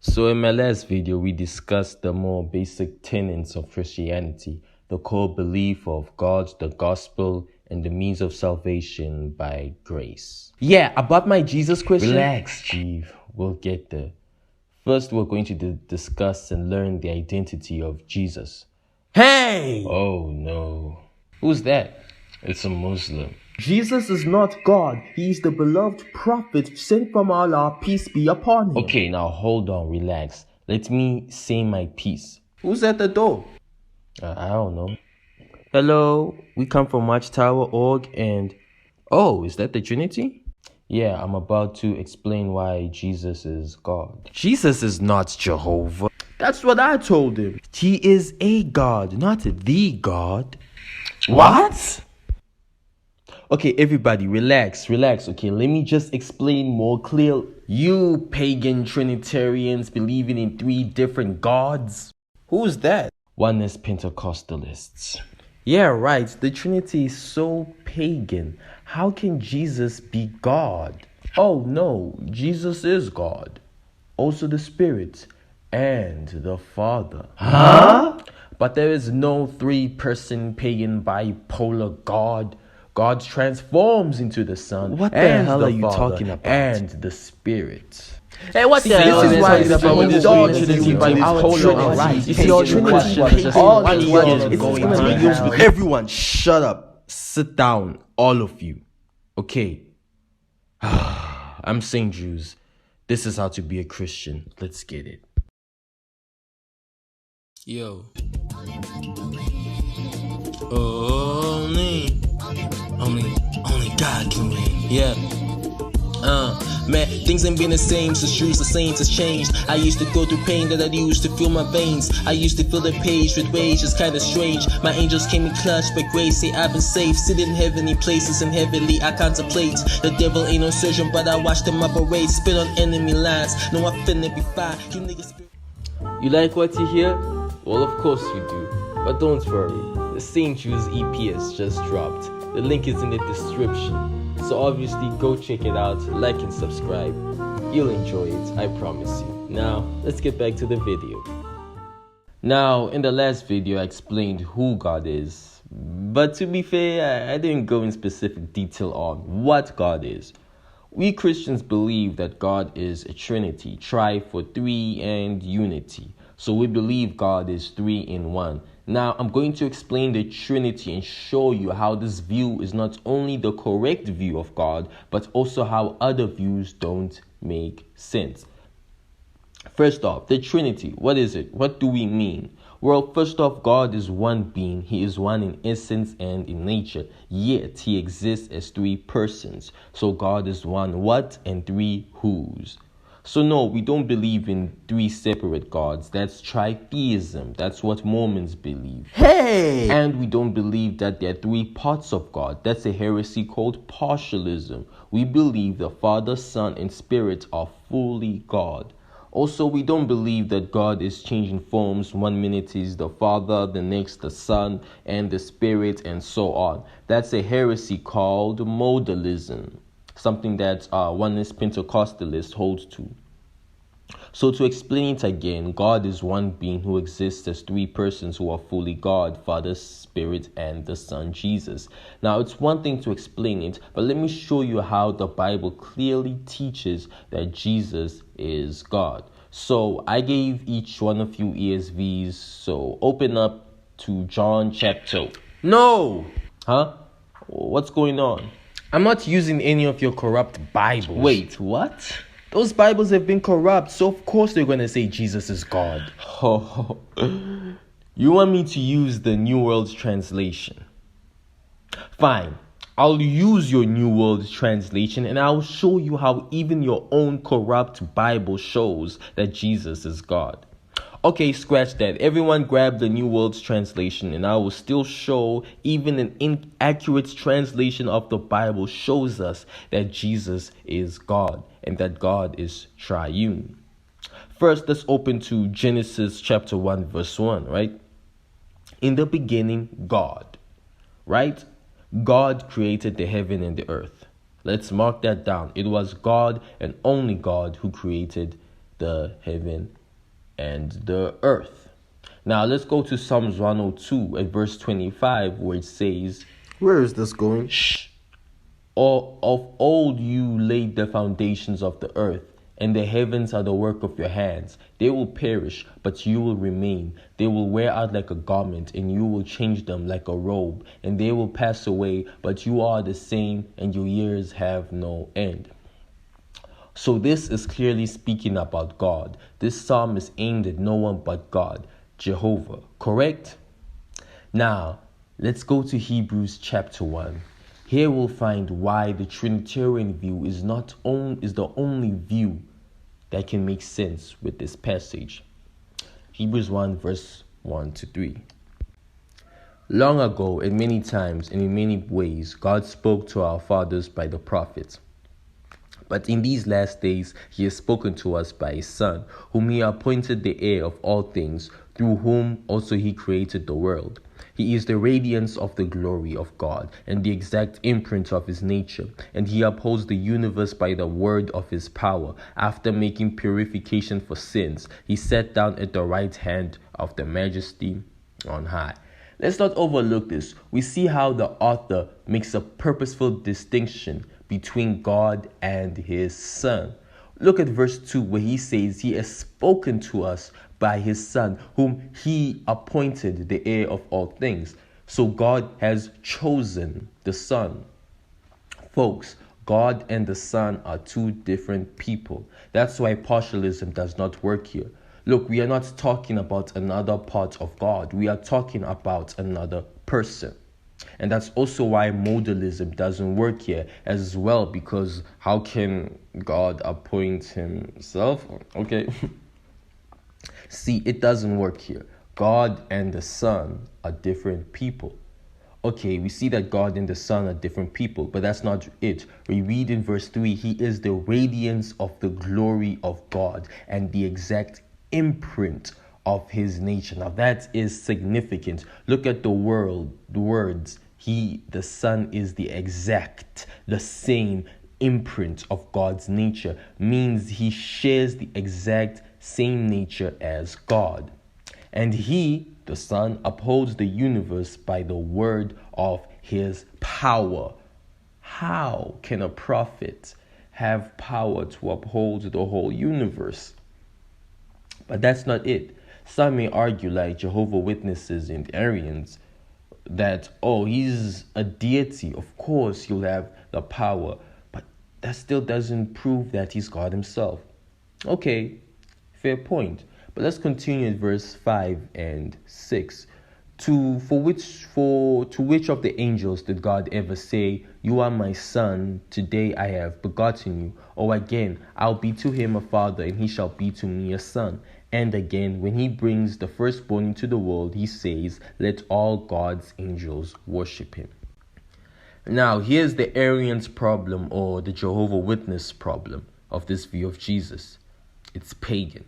So in my last video, we discussed the more basic tenets of Christianity, the core belief of God, the gospel, and the means of salvation by grace. Yeah, about my Jesus question. Relax, Chief. We'll get there. First, we're going to discuss and learn the identity of Jesus. Hey! Oh no. Who's that? It's a Muslim. Jesus is not God. He is the beloved prophet sent from Allah, peace be upon him. Okay, now hold on, relax. Let me say my piece. Who's at the door? I don't know. Hello, we come from Watchtower.org and... Oh, is that the Trinity? Yeah, I'm about to explain why Jesus is God. Jesus is not Jehovah. That's what I told him. He is a God, not the God. What? Okay, everybody, relax. Okay, let me just explain more clearly. You pagan Trinitarians believing in 3 different gods? Who's that? Oneness Pentecostalists. Yeah, right. The Trinity is so pagan. How can Jesus be God? Oh no, Jesus is God. Also the Spirit and the Father. Huh? But there is no 3-person pagan bipolar God. God transforms into the Son. What the and hell the are you Father talking about? And the Spirit. Hey, what the hell This is why it's it's dog Trinity by this our polar Trinity. right. You see, your Trinity Everyone, shut up. Sit down, all of you. Okay. I'm St. Jews. This is how to be a Christian. Let's get it. Yo. Only God can win. Yeah. Man, things ain't been the same since Jews the saints has changed. I used to go through pain that I used to feel my veins. I used to fill the page with rage, it's kinda strange. My angels came in clutch, but grace say I've been safe. Sitting in heavenly places and heavily I contemplate. The devil ain't no surgeon, but I watch them operate. Spit on enemy lines, no I finna be fine. You niggas. You like what you hear? Well, of course you do. But don't worry, the St. Jews EP has just dropped. The link is in the description. So obviously go check it out, like and subscribe. You'll enjoy it, I promise you. Now, let's get back to the video. Now, in the last video I explained who God is. But to be fair, I didn't go in specific detail on what God is. We Christians believe that God is a trinity, tri for 3 and unity. So we believe God is 3 in 1. Now, I'm going to explain the Trinity and show you how this view is not only the correct view of God, but also how other views don't make sense. First off, the Trinity. What is it? What do we mean? Well, first off, God is one being. He is one in essence and in nature. Yet, he exists as 3 persons. So God is one what and 3 whos. So no, we don't believe in 3 separate gods. That's tritheism. That's what Mormons believe. Hey! And we don't believe that there are 3 parts of God. That's a heresy called partialism. We believe the Father, Son, and Spirit are fully God. Also, we don't believe that God is changing forms. 1 minute is the Father, the next the Son, and the Spirit, and so on. That's a heresy called modalism. Something that Oneness Pentecostalists hold to. So to explain it again, God is one being who exists as 3 persons who are fully God, Father, Spirit, and the Son, Jesus. Now, it's one thing to explain it, but let me show you how the Bible clearly teaches that Jesus is God. So I gave each one of you ESVs, so open up to John chapter. No! Huh? What's going on? I'm not using any of your corrupt Bibles. Wait, what? Those Bibles have been corrupt, so of course they're going to say Jesus is God. Oh, you want me to use the New World Translation? Fine, I'll use your New World Translation and I'll show you how even your own corrupt Bible shows that Jesus is God. Okay, scratch that. Everyone grab the New World Translation and I will still show even an inaccurate translation of the Bible shows us that Jesus is God and that God is triune. First, let's open to Genesis chapter 1 verse 1, right? In the beginning, God, right? God created the heaven and the earth. Let's mark that down. It was God and only God who created the heaven and the earth. Now let's go to Psalms 102 at verse 25, where it says, Where is this going? Of old you laid the foundations of the earth, and the heavens are the work of your hands. They will perish, but you will remain. They will wear out like a garment, and you will change them like a robe. And they will pass away, but you are the same, and your years have no end. So this is clearly speaking about God. This psalm is aimed at no one but God, Jehovah, correct? Now, let's go to Hebrews chapter 1. Here we'll find why the Trinitarian view is the only view that can make sense with this passage. Hebrews 1 verse 1 to 3. Long ago, and many times and in many ways, God spoke to our fathers by the prophets. But in these last days, he has spoken to us by his Son, whom he appointed the heir of all things, through whom also he created the world. He is the radiance of the glory of God and the exact imprint of his nature, and he upholds the universe by the word of his power. After making purification for sins, he sat down at the right hand of the Majesty on high. Let's not overlook this. We see how the author makes a purposeful distinction between God and his Son. Look at verse 2, where he says he has spoken to us by his Son, whom he appointed the heir of all things. So God has chosen the Son. Folks, God and the Son are two different people. That's why partialism does not work here. Look, we are not talking about another part of God. We are talking about another person. And that's also why modalism doesn't work here as well, because how can God appoint himself? Okay. See, it doesn't work here. God and the Son are different people. Okay, we see that God and the Son are different people, but that's not it. We read in verse 3, he is the radiance of the glory of God and the exact imprint of his nature. Now that is significant. Look at the words. He, the Son, is the exact, the same imprint of God's nature. Means he shares the exact same nature as God. And he, the Son, upholds the universe by the word of his power. How can a prophet have power to uphold the whole universe? But that's not it. Some may argue, like Jehovah's Witnesses and Arians, that, he's a deity. Of course, he'll have the power. But that still doesn't prove that he's God himself. Okay, fair point. But let's continue in verse 5 and 6. To which of the angels did God ever say, "You are my son, today I have begotten you"? Or again, "I'll be to him a father, and he shall be to me a son"? And again, when he brings the firstborn into the world, he says, "Let all God's angels worship him." Now, here's the Arians' problem, or the Jehovah's Witness problem of this view of Jesus. It's pagan.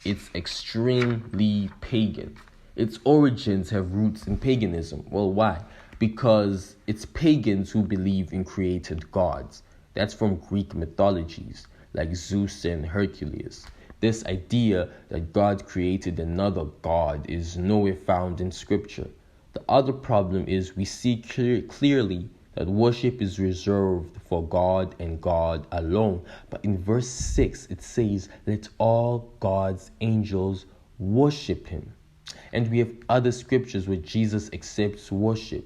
It's extremely pagan. Its origins have roots in paganism. Well, why? Because it's pagans who believe in created gods. That's from Greek mythologies, like Zeus and Hercules. This idea that God created another god is nowhere found in Scripture. The other problem is we see clearly that worship is reserved for God and God alone. But in verse 6, it says, "Let all God's angels worship him." And we have other scriptures where Jesus accepts worship.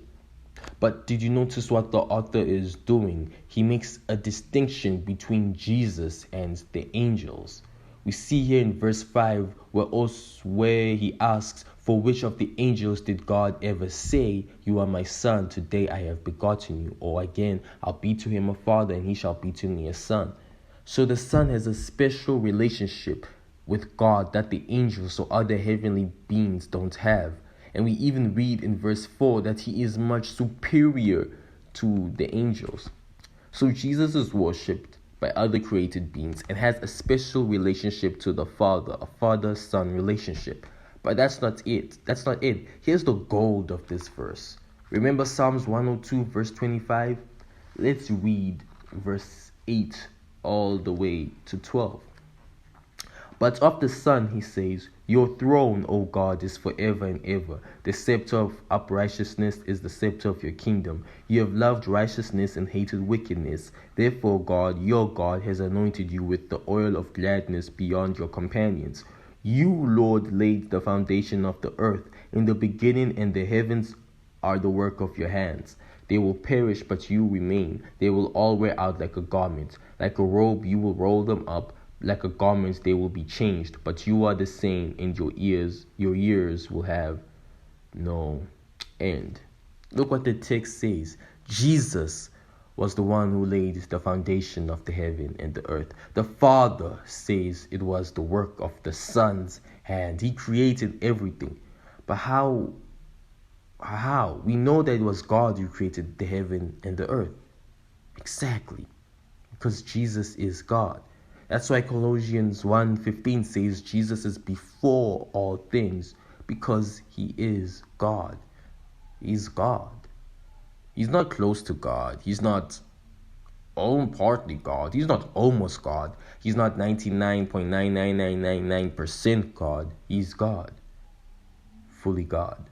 But did you notice what the author is doing? He makes a distinction between Jesus and the angels. We see here in verse 5 where he asks, "For which of the angels did God ever say, 'You are my son, today I have begotten you'?" Or again, "I'll be to him a father, and he shall be to me a son." So the Son has a special relationship with God that the angels or other heavenly beings don't have. And we even read in verse 4 that he is much superior to the angels. So Jesus is worshipped by other created beings and has a special relationship to the Father, a father-son relationship. But that's not it. Here's the gold of this verse. Remember Psalms 102 verse 25? Let's read verse 8 all the way to 12. But of the Son he says, "Your throne, O God, is forever and ever. The scepter of uprightness is the scepter of your kingdom. You have loved righteousness and hated wickedness. Therefore God, your God, has anointed you with the oil of gladness beyond your companions. You, Lord, laid the foundation of the earth in the beginning, and the heavens are the work of your hands. They will perish, but you remain. They will all wear out like a garment. Like a robe, you will roll them up. Like a garment, they will be changed. But you are the same, and your years will have no end." Look what the text says. Jesus was the one who laid the foundation of the heaven and the earth. The Father says it was the work of the Son's hand. He created everything. But how? We know that it was God who created the heaven and the earth. Exactly. Because Jesus is God. That's why Colossians 1:15 says Jesus is before all things, because he is God. He's God. He's not close to God. He's not partly God. He's not almost God. He's not 99.99999% God. He's God. Fully God.